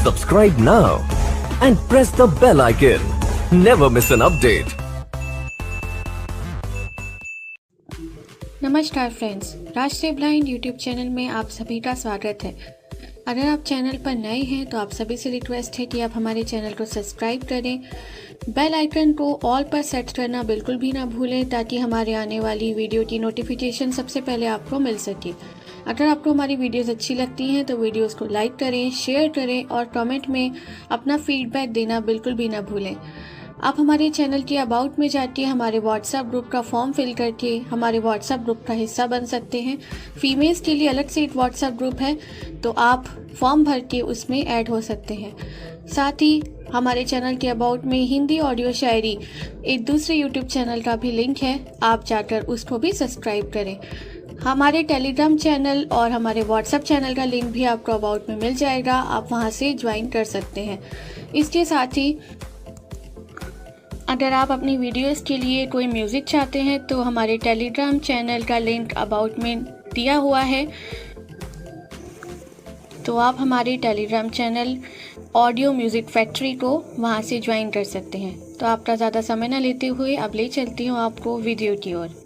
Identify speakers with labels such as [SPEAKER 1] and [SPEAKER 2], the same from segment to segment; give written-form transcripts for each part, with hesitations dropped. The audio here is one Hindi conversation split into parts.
[SPEAKER 1] Subscribe now and press the bell icon. Never miss an update.
[SPEAKER 2] नमस्कार फ्रेंड्स, राष्ट्रीय ब्लाइंड यूट्यूब चैनल में आप सभी का स्वागत है। अगर आप चैनल पर नए हैं तो आप सभी से रिक्वेस्ट है कि आप हमारे चैनल को सब्सक्राइब करें, बेल आइकन को ऑल पर सेट करना बिल्कुल भी ना भूलें ताकि हमारे आने वाली वीडियो की नोटिफिकेशन सबसे पहले आपको मिल सके। अगर आपको हमारी वीडियोस अच्छी लगती हैं तो वीडियोस को लाइक करें, शेयर करें और कमेंट में अपना फीडबैक देना बिल्कुल भी ना भूलें। आप हमारे चैनल के अबाउट में जाके हमारे व्हाट्सएप ग्रुप का फॉर्म फिल करके हमारे व्हाट्सएप ग्रुप का हिस्सा बन सकते हैं। फीमेल्स के लिए अलग से एक व्हाट्सएप ग्रुप है, तो आप फॉर्म भर के उसमें ऐड हो सकते हैं। साथ ही हमारे चैनल के अबाउट में हिंदी ऑडियो शायरी एक दूसरे यूट्यूब चैनल का भी लिंक है, आप जाकर उसको भी सब्सक्राइब करें। हमारे टेलीग्राम चैनल और हमारे व्हाट्सएप चैनल का लिंक भी आपको अबाउट में मिल जाएगा, आप वहां से ज्वाइन कर सकते हैं। इसके साथ ही अगर आप अपनी वीडियोस के लिए कोई म्यूज़िक चाहते हैं तो हमारे टेलीग्राम चैनल का लिंक अबाउट में दिया हुआ है, तो आप हमारे Telegram channel audio music factory को वहां से ज्वाइन कर सकते हैं। तो आपका ज़्यादा समय न लेते हुए अब ले चलती हूँ आपको वीडियो की ओर।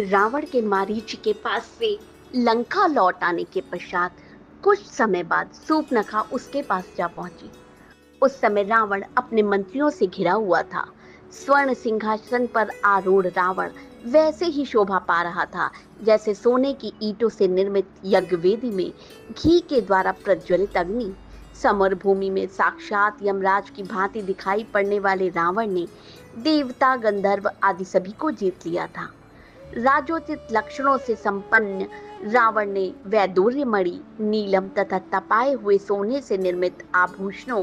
[SPEAKER 3] रावण के मारीच के पास से लंका लौट आने के पश्चात कुछ समय बाद सूर्पनखा उसके पास जा पहुंची। उस समय रावण अपने मंत्रियों से घिरा हुआ था। स्वर्ण सिंहासन पर आरूढ़ रावण वैसे ही शोभा पा रहा था जैसे सोने की ईंटों से निर्मित यज्ञवेदी में घी के द्वारा प्रज्वलित अग्नि। समर भूमि में साक्षात यमराज की भांति दिखाई पड़ने वाले रावण ने देवता, गंधर्व आदि सभी को जीत लिया था। राजोचित लक्षणों से संपन्न रावण ने वैदूर्य मणि, नीलम तथा तपाए हुए सोने से निर्मित आभूषणों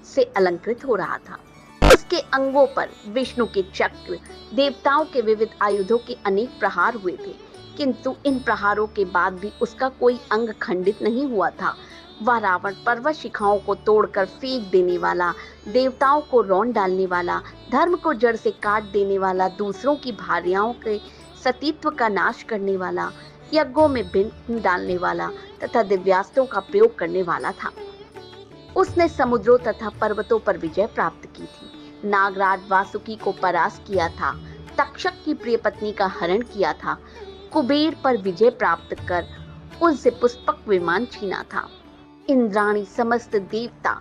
[SPEAKER 3] से अलंकृत हो रहा था। उसके अंगों पर विष्णु के चक्र, देवताओं के विविध आयुधों के अनेक प्रहार हुए थे, किंतु इन प्रहारों के बाद भी उसका कोई अंग खंडित नहीं हुआ था। वह रावण पर्वत शिखाओं को तोड़कर फेंक देने वाला, देवताओं को रौंद डालने वाला, धर्म को जड़ से काट देने वाला, दूसरों की भार्याओं के सतीत्व का नाश करने वाला, यज्ञों में बिन डालने वाला तथा दिव्यास्त्रों का प्रयोग करने वाला था। उसने समुद्रों तथा पर्वतों पर विजय प्राप्त की थी, नागराज वासुकी को परास्त किया था, तक्षक की प्रिय पत्नी का हरण किया था, कुबेर पर विजय प्राप्त कर उनसे पुष्पक विमान छीना था। इंद्राणी समस्त देवता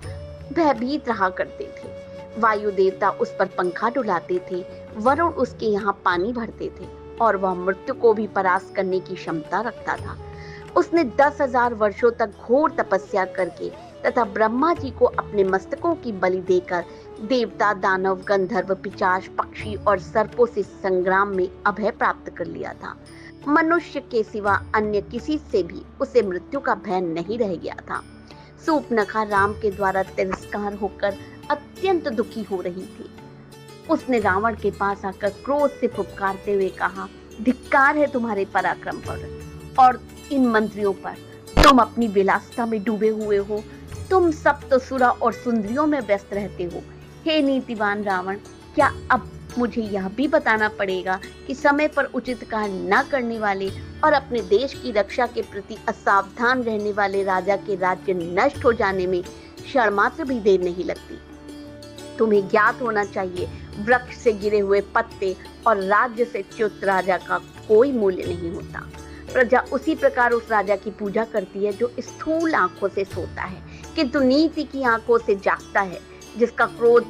[SPEAKER 3] भयभीत रहा करते थे। वायु देवता उस पर पंखा डुलाते थे, वरुण उसके यहाँ पानी भरते थे और वह मृत्यु को भी परास्त करने की क्षमता रखता था। उसने 10,000 वर्षों तक घोर तपस्या करके तथा ब्रह्मा जी को अपने मस्तकों की बलि देकर देवता, दानव, गंधर्व, पिशाच, पक्षी और सर्पों से संग्राम में अभय प्राप्त कर लिया था। मनुष्य के सिवा अन्य किसी से भी उसे मृत्यु का भय नहीं रह गया था। सूर्पनखा राम के द्वारा तिरस्कार होकर अत्यंत दुखी हो रही थी। उसने रावण के पास आकर क्रोध से फुफकारते हुए कहा, धिक्कार है तुम्हारे पराक्रम पर और इन मंत्रियों पर। तुम अपनी विलासिता में डूबे हुए हो, तुम सप्तसुरा और सुंदरियों में व्यस्त रहते हो। हे नीतिवान रावण, क्या अब मुझे यह भी बताना पड़ेगा कि समय पर उचित कार्य न करने वाले और अपने देश की रक्षा के प्रति असावधान रहने वाले राजा के राज्य नष्ट हो जाने में क्षण मात्र भी देर नहीं लगती। तुम्हें ज्ञात होना चाहिए, वृक्ष से गिरे हुए पत्ते और राज्य से च्युत राजा का कोई मूल्य नहीं होता। प्रजा उसी प्रकार उस राजा की पूजा करती है जो स्थूल आंखों से सोता है किंतु नीति की आंखों से जागता है, जिसका क्रोध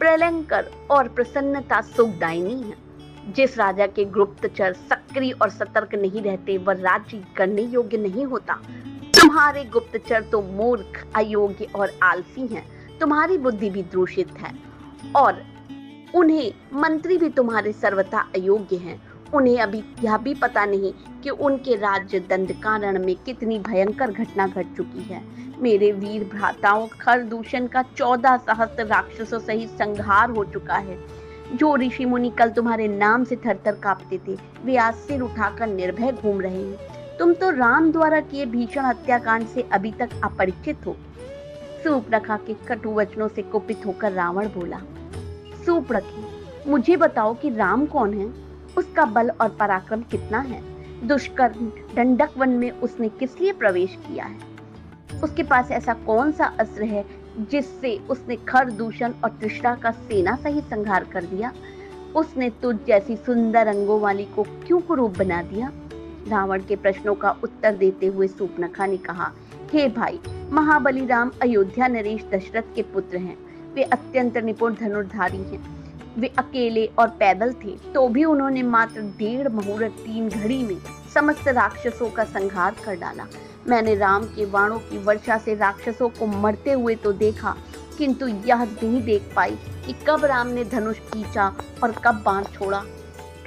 [SPEAKER 3] प्रलयंकर और प्रसन्नता सुखदायिनी है। जिस राजा के गुप्तचर सक्रिय और सतर्क नहीं रहते वह राज्य करने योग्य नहीं होता। तुम्हारे गुप्तचर तो मूर्ख, अयोग्य और आलसी हैं। तुम्हारी बुद्धि भी दूषित है और उन्हें मंत्री भी तुम्हारे सर्वथा अयोग्य हैं। उन्हें अभी यह भी पता नहीं कि उनके राज्य दंडकारण्य में कितनी भयंकर घटना घट चुकी है। मेरे वीर भ्राताओं खरदूषण का 14 सहस्त्र राक्षसों सहित संहार हो चुका है। जो ऋषि मुनि कल तुम्हारे नाम से थरथर कांपते थे वे आज सिर उठाकर निर्भय घूम रहे हैं। तुम तो राम द्वारा किए भीषण हत्याकांड से अभी तक अपरिचित हो। सूर्पणखा के कटु वचनों से कुपित होकर रावण बोला, सूर्पणखी, मुझे बताओ कि राम कौन है, उसका बल और पराक्रम कितना है, दुष्कर्म दंडक वन में उसने किस लिए प्रवेश किया है, उसके पास ऐसा कौन सा अस्त्र है जिससे उसने खरदूषण और तृष्णा का सेना सहित संहार कर दिया। उसने तुझ जैसी सुंदर अंगों वाली को क्यों कुरूप बना दिया। रावण के प्रश्नों का उत्तर देते हुए सूर्पणखा ने कहा, हे भाई, महाबली राम अयोध्या नरेश दशरथ के पुत्र हैं। वे अत्यंत निपुण धनुर्धारी हैं। वे अकेले और पैदल थे तो भी उन्होंने मात्र 1.5 मुहूर्त 3 घड़ी में समस्त राक्षसों का संहार कर डाला। मैंने राम के बाणों की वर्षा से राक्षसों को मरते हुए तो देखा, किंतु यह नहीं देख पाई कि कब राम ने धनुष खींचा और कब बाण छोड़ा।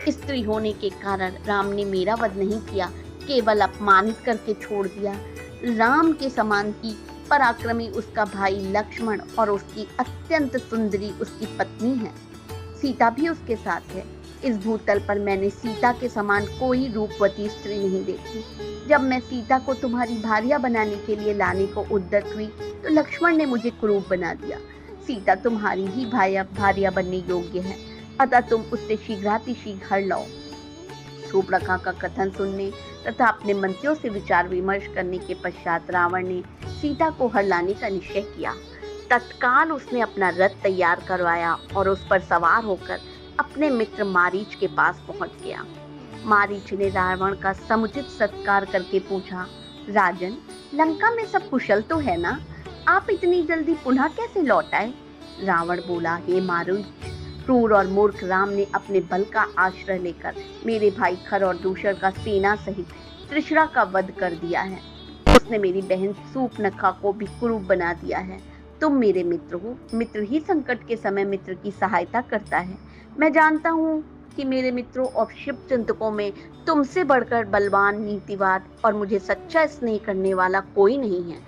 [SPEAKER 3] स्त्री होने के कारण राम ने मेरा वध नहीं किया, केवल अपमानित करके छोड़ दिया। राम के समान ही पराक्रमी उसका भाई लक्ष्मण और उसकी अत्यंत सुंदरी उसकी पत्नी है। सीता भी उसके साथ है। इस भूतल पर मैंने सीता के समान कोई रूपवती स्त्री नहीं देखी। जब मैं सीता को तुम्हारी भार्या बनाने के लिए लाने को उद्यत हुई तो लक्ष्मण ने मुझे कुरूप बना दिया। सीता तुम्हारी ही भार्या बनने योग्य है, अतः तुम उससे शीघ्रातिशीघ्र हर लो। सूर्पणखा का कथन सुनने तथा अपने मंत्रियों से विचार विमर्श करने के पश्चात रावण ने सीता को हर लाने का निश्चय किया। तत्काल उसने अपना रथ तैयार करवाया और उस पर सवार होकर अपने मित्र मारीच के पास पहुंच गया। मारीच ने रावण का समुचित सत्कार करके पूछा, राजन, लंका में सब कुशल तो है ना? आप इतनी जल्दी पुनः कैसे लौट आए? रावण बोला, हे मारीच, क्रूर और मूर्ख राम ने अपने बल का आश्रय लेकर मेरे भाई खर और दूषण का सेना सहित तृष्णा का वध कर दिया है। उसने मेरी बहन सूर्पणखा को भी कुरूप बना दिया है। तुम मेरे मित्र हो, मित्र ही संकट के समय मित्र की सहायता करता है। मैं जानता हूँ कि मेरे मित्रों और शिव चिंतकों में तुमसे बढ़कर बलवान, नीतिवाद और मुझे सच्चा स्नेह करने वाला कोई नहीं है।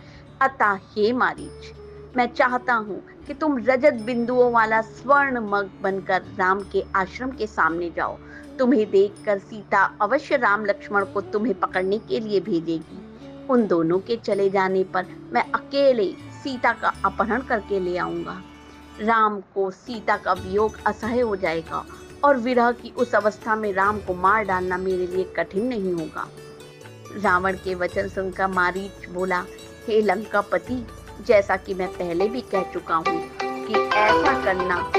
[SPEAKER 3] अतः हे मारीच, मैं चाहता हूँ कि तुम रजत बिंदुओं वाला स्वर्ण मग बनकर राम के आश्रम के सामने जाओ। तुम्हें देखकर सीता अवश्य राम लक्ष्मण को तुम्हें पकड़ने के लिए भेजेगी। उन दोनों के चले जाने पर मैं अकेले सीता का अपहरण करके ले आऊंगा। राम को सीता का वियोग असह्य हो जाएगा और विरह की उस अवस्था में राम को मार डालना मेरे लिए कठिन नहीं होगा। रावण के वचन सुनकर मारीच बोला, हे लंकापति, जैसा कि मैं पहले भी कह चुका हूँ कि ऐसा करना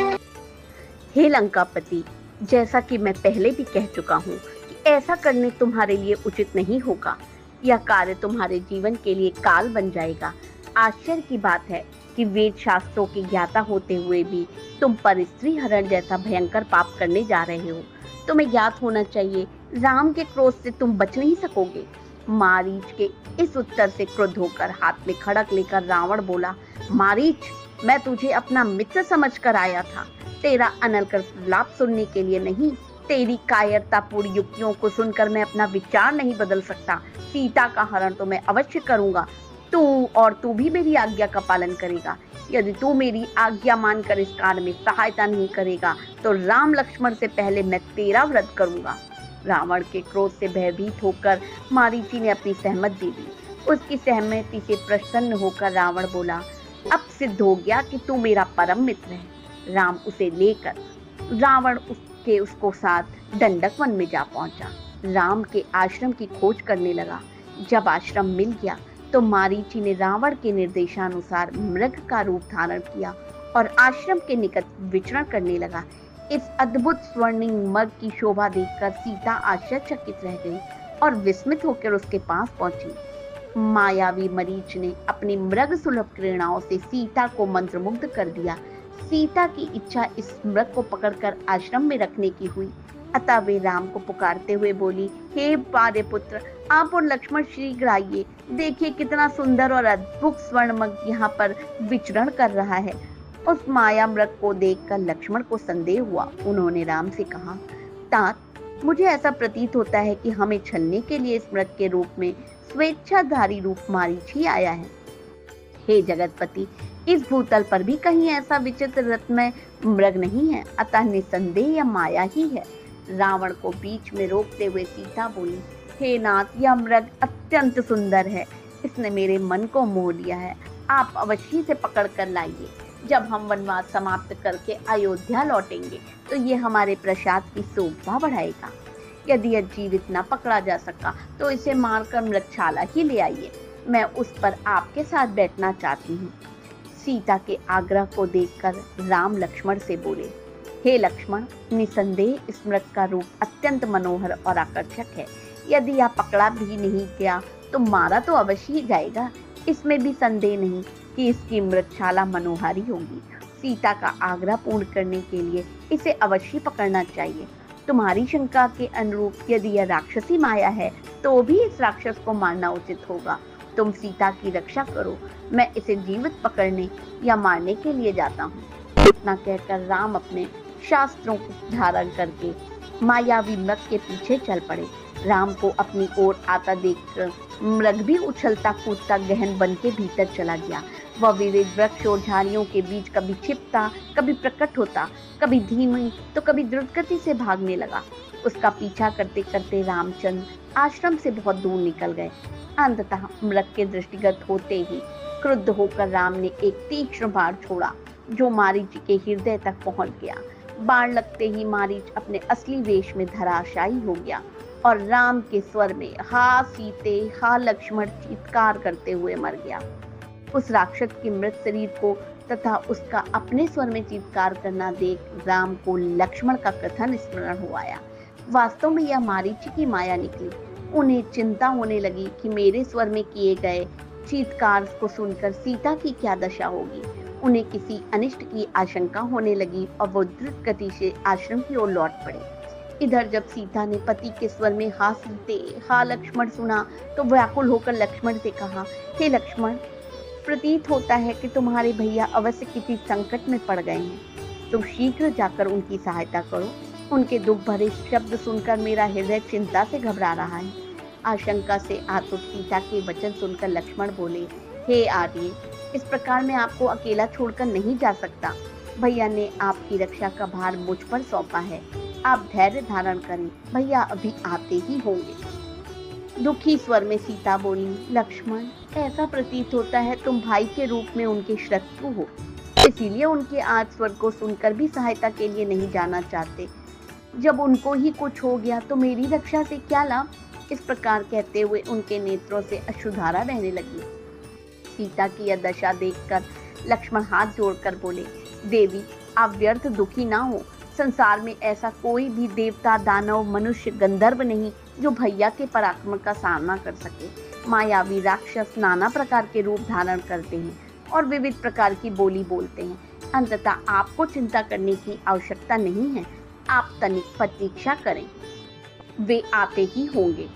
[SPEAKER 3] हे लंकापति, जैसा कि मैं पहले भी कह चुका हूँ कि ऐसा करने तुम्हारे लिए उचित नहीं होगा। यह कार्य तुम्हारे जीवन के लिए काल बन जाएगा। आश्चर्य की बात है कि वेद शास्त्रों के ज्ञाता होते हुए भी तुम पर स्त्री हरण जैसा भयंकर पाप करने जा रहे हो। तुम्हें ज्ञात होना चाहिए, राम के क्रोध से तुम बच नहीं सकोगे। मारीच के इस उत्तर से क्रुद्ध होकर हाथ में खड़क लेकर रावण बोला, मारीच, मैं तुझे अपना मित्र समझकर आया था, तेरा अनर्गल प्रलाप सुनने के लिए नहीं। तेरी कायरतापूर्ण युक्तियों को सुनकर मैं अपना विचार नहीं बदल सकता। सीता का हरण तो मैं अवश्य करूंगा। तू भी मेरी आज्ञा का पालन करेगा। यदि तू मेरी आज्ञा मानकर इस कार्य में सहायता नहीं करेगा तो राम लक्ष्मण से पहले मैं तेरा वध करूंगा। रावण के क्रोध से भयभीत होकर मारीची ने अपनी सहमति दे दी। उसकी सहमति से प्रसन्न होकर रावण बोला, अब सिद्ध हो गया कि तू मेरा परम मित्र है। राम उसे लेकर रावण उसको साथ दंडक वन में जा पहुंचा। राम के आश्रम की खोज करने लगा। जब आश्रम मिल गया तो मारीची ने रावण के निर्देशानुसार मृग का रूप धारण किया और आश्रम के निकट विचरण करने लगा। इस अद्भुत स्वर्णिम मग की शोभा देखकर सीता आश्चर्यचकित रह गई और विस्मित होकर उसके पास पहुंची। मायावी मरीच ने अपनी मृग सुलभ क्रीड़ाओं से सीता को मंत्रमुग्ध कर दिया। सीता की इच्छा इस मृग को पकड़कर आश्रम में रखने की हुई, अतः वे राम को पुकारते हुए बोली, हे आर्यपुत्र, आप और लक्ष्मण शीघ्र आइए। देखिए कितना सुंदर और अद्भुत स्वर्णमग यहाँ पर विचरण कर रहा है। उस माया मृग को देखकर लक्ष्मण को संदेह हुआ। उन्होंने राम से कहा, तात, मुझे ऐसा प्रतीत होता है कि हमें छलने के लिए इस मृग के रूप में स्वेच्छाधारी रूप मारीच ही आया है। हे जगतपति, इस भूतल पर भी कहीं ऐसा विचित्र रत्नमय मृग नहीं है, अतः निसंदेह यह माया ही है। रावण को बीच में रोकते हुए सीता बोली, हे नाथ, यह मृग अत्यंत सुंदर है, इसने मेरे मन को मोह लिया है। आप अवश्य से पकड़ कर लाइए। जब हम वनवास समाप्त करके अयोध्या लौटेंगे तो ये हमारे प्रसाद की शोभा बढ़ाएगा। यदि यह जीवित न पकड़ा जा सका तो इसे मारकर मृगशाला ही ले आइए। मैं उस पर आपके साथ बैठना चाहती हूँ। सीता के आग्रह को देखकर राम लक्ष्मण से बोले, हे लक्ष्मण, निसंदेह इस मृग का रूप अत्यंत मनोहर और आकर्षक है। यदि यह पकड़ा भी नहीं गया तो मारा तो अवश्य ही जाएगा। इसमें भी संदेह नहीं कि इसकी मृगशाला मनोहारी होगी। सीता का आग्रह पूर्ण करने के लिए इसे अवश्य पकड़ना चाहिए। तुम्हारी शंका के अनुरूप यदि यह राक्षसी माया है तो भी इस राक्षस को मारना उचित होगा। तुम सीता की रक्षा करो, मैं इसे जीवित पकड़ने या मारने के लिए जाता हूँ। इतना कहकर राम अपने शास्त्रों को धारण करके मायावी मृग के पीछे चल पड़े। राम को अपनी ओर आता देखकर मृग भी उछलता कूदता गहन वन के भीतर चला गया। वह विविध वृक्ष और झाड़ियों के बीच कभी छिपता, कभी प्रकट होता, कभी धीमी तो कभी द्रुत गति से भागने लगा। उसका पीछा करते करते रामचंद्र आश्रम से बहुत दूर निकल गए। अंततः मृग के दृष्टिगत होते ही क्रुद्ध होकर राम ने एक तीक्ष्ण बाण छोड़ा जो मारीच के हृदय तक पहुंच गया। बाण लगते ही मारीच अपने असली वेश में धराशायी हो गया और राम के स्वर में हा सीते हा लक्ष्मण चीत्कार करते हुए मर गया। उस राक्षस के मृत शरीर को तथा उसका अपने स्वर में चीत्कार करना देख राम को लक्ष्मण का कथन स्मरण हो आया। वास्तव में यह मारीच की माया निकली। उन्हें चिंता होने लगी कि मेरे स्वर में किए गए चीत्कार को सुनकर सीता की क्या दशा होगी। उन्हें किसी अनिष्ट की आशंका होने लगी और वो द्रुत गति से आश्रम की ओर लौट पड़े। इधर जब सीता ने पति के स्वर में हा सीते हा लक्ष्मण सुना तो व्याकुल होकर लक्ष्मण से कहा, हे लक्ष्मण, प्रतीत होता है कि तुम्हारे भैया अवश्य किसी संकट में पड़ गए हैं। तुम शीघ्र जाकर उनकी सहायता करो। उनके दुख भरे शब्द सुनकर मेरा हृदय चिंता से घबरा रहा है। आशंका से आतुर सीता के वचन सुनकर लक्ष्मण बोले, हे आर्य, इस प्रकार मैं आपको अकेला छोड़कर नहीं जा सकता। भैया ने आपकी रक्षा का भार मुझ पर सौंपा है। आप धैर्य धारण करें, भैया अभी आते ही होंगे। दुखी स्वर में सीता बोली, लक्ष्मण, ऐसा प्रतीत होता है तुम भाई के रूप में उनके शत्रु हो, इसीलिए उनके आज स्वर को सुनकर भी सहायता के लिए नहीं जाना चाहते। जब उनको ही कुछ हो गया तो मेरी रक्षा से क्या लाभ। इस प्रकार कहते हुए उनके नेत्रों से अश्रुधारा बहने लगी। सीता की यह दशा देखकर लक्ष्मण हाथ जोड़कर बोले, देवी, आप व्यर्थ दुखी ना हो। संसार में ऐसा कोई भी देवता, दानव, मनुष्य, गंधर्व नहीं जो भैया के पराक्रम का सामना कर सके। मायावी राक्षस नाना प्रकार के रूप धारण करते हैं और विविध प्रकार की बोली बोलते हैं। अंततः आपको चिंता करने की आवश्यकता नहीं है। आप तनिक प्रतीक्षा करें, वे आते ही होंगे।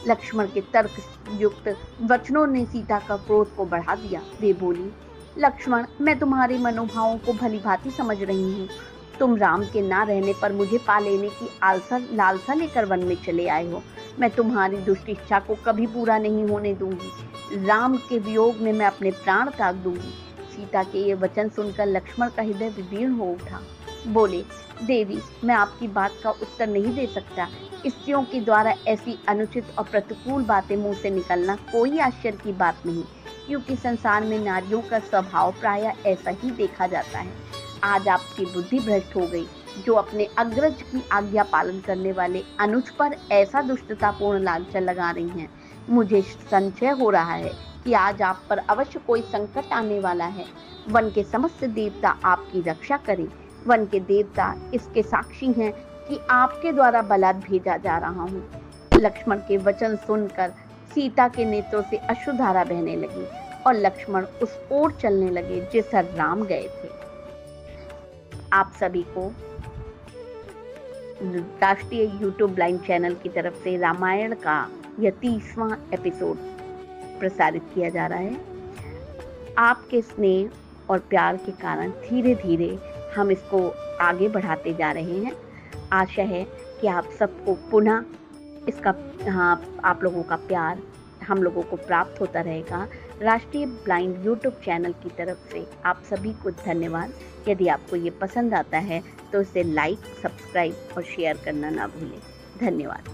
[SPEAKER 3] लक्ष्मण के तर्क युक्त वचनों ने सीता का क्रोध को बढ़ा दिया। वे बोली, लक्ष्मण, मैं तुम्हारे मनोभावों को भली भांति समझ रही हूँ। तुम राम के ना रहने पर मुझे पा लेने की लालसा लेकर वन में चले आए हो। मैं तुम्हारी दुष्ट इच्छा को कभी पूरा नहीं होने दूंगी। राम के वियोग में मैं अपने प्राण त्याग दूंगी। सीता के ये वचन सुनकर लक्ष्मण का हृदय विदीर्ण हो उठा। बोले, देवी, मैं आपकी बात का उत्तर नहीं दे सकता। स्त्रियों के द्वारा ऐसी अनुचित और प्रतिकूल बातें मुंह से निकलना कोई आश्चर्य की बात नहीं, क्योंकि संसार में नारियों का स्वभाव प्रायः ऐसा ही देखा जाता है। आज आपकी बुद्धि भ्रष्ट हो गई, जो अपने अग्रज की आज्ञा पालन करने वाले अनुज पर ऐसा दुष्टतापूर्ण लांछन लगा रही हैं। मुझे संशय हो रहा है कि आज आप पर अवश्य कोई संकट आने वाला है। वन के समस्त देवता आपकी रक्षा करें। वन के देवता इसके साक्षी हैं कि आपके द्वारा बलात् भेजा जा रहा हूँ। लक्ष्मण के वचन सुनकर सीता के नेत्रों से अश्रुधारा बहने लगी और लक्ष्मण उस ओर चलने लगे जिस पर राम गए थे। आप सभी को राष्ट्रीय यूट्यूब ब्लाइंड चैनल की तरफ से रामायण का यह 30वां एपिसोड प्रसारित किया जा रहा है। आपके स्नेह और प्यार के कारण धीरे धीरे हम इसको आगे बढ़ाते जा रहे हैं। आशा है कि आप सबको पुनः इसका आप लोगों का प्यार हम लोगों को प्राप्त होता रहेगा। राष्ट्रीय ब्लाइंड यूट्यूब चैनल की तरफ से आप सभी को धन्यवाद। यदि आपको ये पसंद आता है तो इसे लाइक, सब्सक्राइब और शेयर करना ना भूलें। धन्यवाद।